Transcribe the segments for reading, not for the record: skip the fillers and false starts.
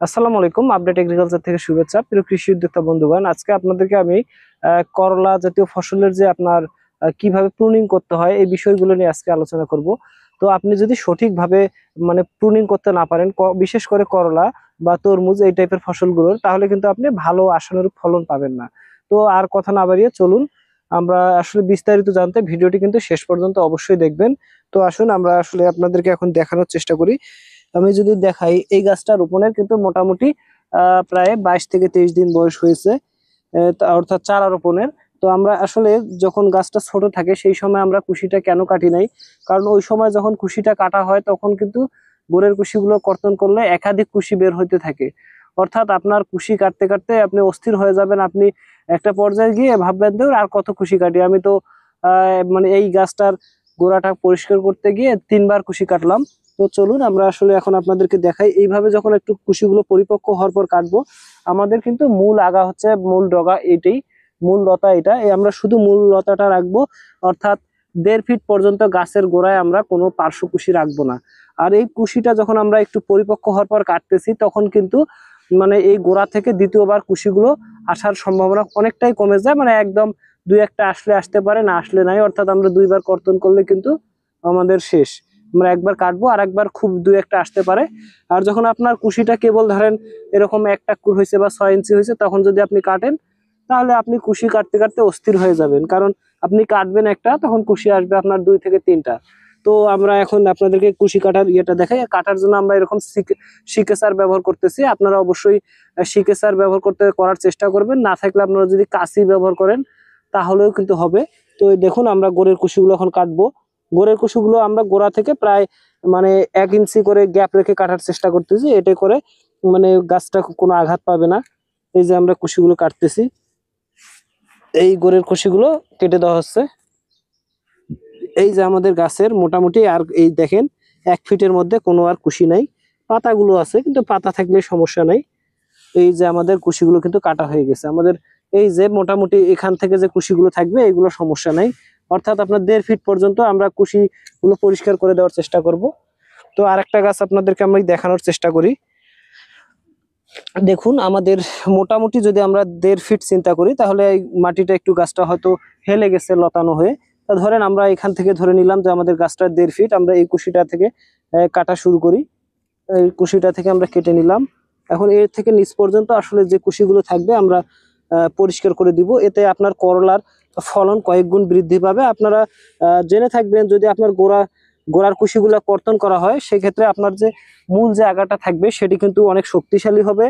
আসসালামু আলাইকুম। Update agriculture থেকে শুভেচ্ছা প্রিয় কৃষি উদ্যোক্তা বন্ধুগণ। আজকে আপনাদেরকে আমি করলা জাতীয় ফসলের যে আপনার কিভাবে প্রুনিং করতে হয় এই বিষয়গুলো নিয়ে আজকে আলোচনা করব। তো আপনি যদি সঠিকভাবে মানে প্রুনিং করতে না পারেন, বিশেষ করে করলা বা তরমুজ এই টাইপের ফসলগুলোর, তাহলে কিন্তু আপনি ভালো আশানুরূপ ফলন পাবেন না। তো আর কথা না বাড়িয়ে চলুন আমরা আসলে বিস্তারিত জানতে ভিডিওটি কিন্তু শেষ পর্যন্ত অবশ্যই দেখবেন। তো আসুন আমরা আসলে আপনাদেরকে এখন দেখানোর চেষ্টা করি। আমি যদি দেখাই, এই গাছটা রোপণের কিন্তু মোটামুটি প্রায় 22 থেকে 23 দিন বয়স হয়েছে, অর্থাৎ চারা রোপণের। তো আমরা আসলে যখন গাছটা ছোট থাকে সেই সময় আমরা কুশিটা কেন কাটি নাই, কারণ ওই সময় যখন কুশিটা কাটা হয় তখন কিন্তু গোড়ের কুশিগুলো কর্তন করলে একাধিক কুশি বের হইতে থাকে। অর্থাৎ আপনার কুশি কাটতে কাটতে আপনি অস্থির হয়ে যাবেন। আপনি একটা পর্যায়ে গিয়ে ভাববেন যে আর কত কুশি কাটি। আমি তো মানে এই গাছটার গোড়াটা পরিষ্কার করতে গিয়ে 3বার কুশি কাটলাম। তো চলুন আমরা আসলে এখন আপনাদেরকে দেখাই। এইভাবে যখন একটু কুশিগুলো পরিপক্ক হওয়ার পর কাটবো, আমাদের কিন্তু মূল আগা হচ্ছে মূল ডগা এটাই, মূল লতা এটা, আমরা শুধু মূল লতাটা রাখবো। অর্থাৎ 1.5 ফিট পর্যন্ত গাছের গোড়ায় আমরা কোনো পার্শ্ব কুশি রাখবো না। আর এই কুশিটা যখন আমরা একটু পরিপক্ক হওয়ার পর কাটতেছি তখন কিন্তু মানে এই গোড়া থেকে দ্বিতীয়বার কুশিগুলো আসার সম্ভাবনা অনেকটাই কমে যায়। মানে একদম 2-1টা আসলে আসতে পারে, না আসলে নাই। অর্থাৎ আমরা 2বার কর্তন করলে কিন্তু আমাদের শেষ। আমরা একবার কাটবো আর একবার খুব 2-1টা আসতে পারে। আর যখন আপনার কুশিটা কেবল ধরেন এরকম 1 টাক্কুর হয়েছে বা 6 ইঞ্চি হয়েছে, তখন যদি আপনি কাটেন তাহলে আপনি কুশি কাটতে কাটতে অস্থির হয়ে যাবেন। কারণ আপনি কাটবেন একটা, তখন কুশি আসবে আপনার 2 থেকে 3টা। তো আমরা এখন আপনাদেরকে কুশি কাটার ইয়েটা দেখাই। কাটার জন্য আমরা এরকম সিকেসার ব্যবহার করতেছি। আপনারা অবশ্যই সিকেসার ব্যবহার করার চেষ্টা করবেন। না থাকলে আপনারা যদি কাঁচি ব্যবহার করেন তাহলেও কিন্তু হবে। তো দেখুন আমরা গোড়ের কুশিগুলো এখন কাটবো। গোড়ের কুশিগুলো আমরা গোড়া থেকে প্রায় মানে 1 ইঞ্চি করে গ্যাপ রেখে কাটার চেষ্টা করতেছি, এতে করে মানে গাছটা কোনো আঘাত পাবে না। এই যে আমরা কুশিগুলো কাটতেছি, এই গোড়ের কুশিগুলো কেটে দেওয়া হচ্ছে। এই যে আমাদের গাছের মোটামুটি, আর এই দেখেন 1 ফিটের মধ্যে কোনো আর কুশি নাই। পাতাগুলো আছে কিন্তু পাতা থাকলে সমস্যা নাই। এই যে আমাদের কুশিগুলো কিন্তু কাটা হয়ে গেছে। আমাদের এই যে মোটামুটি এখান থেকে যে কুশিগুলো থাকবে এগুলো সমস্যা নাই। অর্থাৎ আপনার 1.5 ফিট পর্যন্ত আমরা কুশিগুলো পরিষ্কার করে দেওয়ার চেষ্টা করব। তো আরেকটা গাছ আপনাদেরকে আমি দেখানোর চেষ্টা করি। দেখুন আমাদের মোটামুটি যদি আমরা 1.5 ফিট চিন্তা করি, তাহলে এই মাটিটা একটু গাছটা হয়তো হেলে গেছে লতানো হয়ে। তা ধরেন আমরা এখান থেকে ধরে নিলাম যে আমাদের গাছটা 1.5 ফিট, আমরা এই কুশিটা থেকে কাটা শুরু করি। এই কুশিটা থেকে আমরা কেটে নিলাম। এখন এর থেকে নিচ পর্যন্ত আসলে যে কুশিগুলো থাকবে আমরা পরিষ্কার করে দিব। এতে আপনার করলার ফলন কয়েক গুণ বৃদ্ধি পাবে। আপনারা জেনে থাকবেন, যদি আপনার গোড়ার কুশিগুলো কর্তন করা হয় সেক্ষেত্রে আপনার যে মূল যে আগাটা থাকবে সেটি কিন্তু অনেক শক্তিশালী হবে।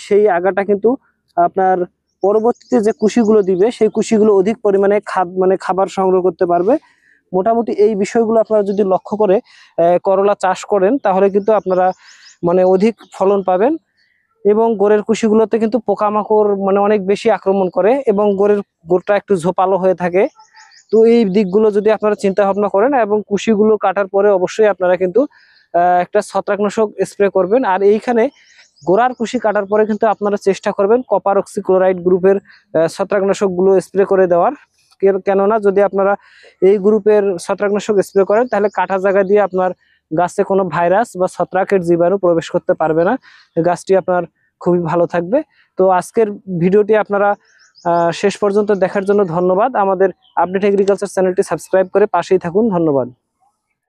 সেই আগাটা কিন্তু আপনার পরবর্তীতে যে কুশিগুলো দিবে সেই কুশিগুলো অধিক পরিমাণে খাবার সংগ্রহ করতে পারবে। মোটামুটি এই বিষয়গুলো আপনারা যদি লক্ষ্য করে করলা চাষ করেন তাহলে কিন্তু আপনারা মানে অধিক ফলন পাবেন। এবং গোড়ের কুশিগুলোতে কিন্তু পোকামাকড় মানে অনেক বেশি আক্রমণ করে এবং গোড়টা একটু ঝোপালো হয়ে থাকে। তো এই দিকগুলো যদি আপনারা চিন্তা ভাবনা করেন এবং কুশিগুলো কাটার পরে অবশ্যই আপনারা কিন্তু একটা ছত্রাকনাশক স্প্রে করবেন। আর এইখানে গোড়ার কুশি কাটার পরে কিন্তু আপনারা চেষ্টা করবেন কপার অক্সিক্লোরাইড গ্রুপের ছত্রাকনাশকগুলো স্প্রে করে দেওয়ার। কেননা যদি আপনারা এই গ্রুপের ছত্রাকনাশক স্প্রে করেন তাহলে কাটা জায়গা দিয়ে আপনার গাছে কোনো ভাইরাস বা ছত্রাকের জীবাণু প্রবেশ করতে পারবে না। গাছটি আপনার খুবই ভালো থাকবে। তো আজকের ভিডিওটি আপনারা শেষ পর্যন্ত দেখার জন্য ধন্যবাদ। আমাদের আপডেট এগ্রিকালচার চ্যানেলটি সাবস্ক্রাইব করে পাশেই থাকুন। ধন্যবাদ।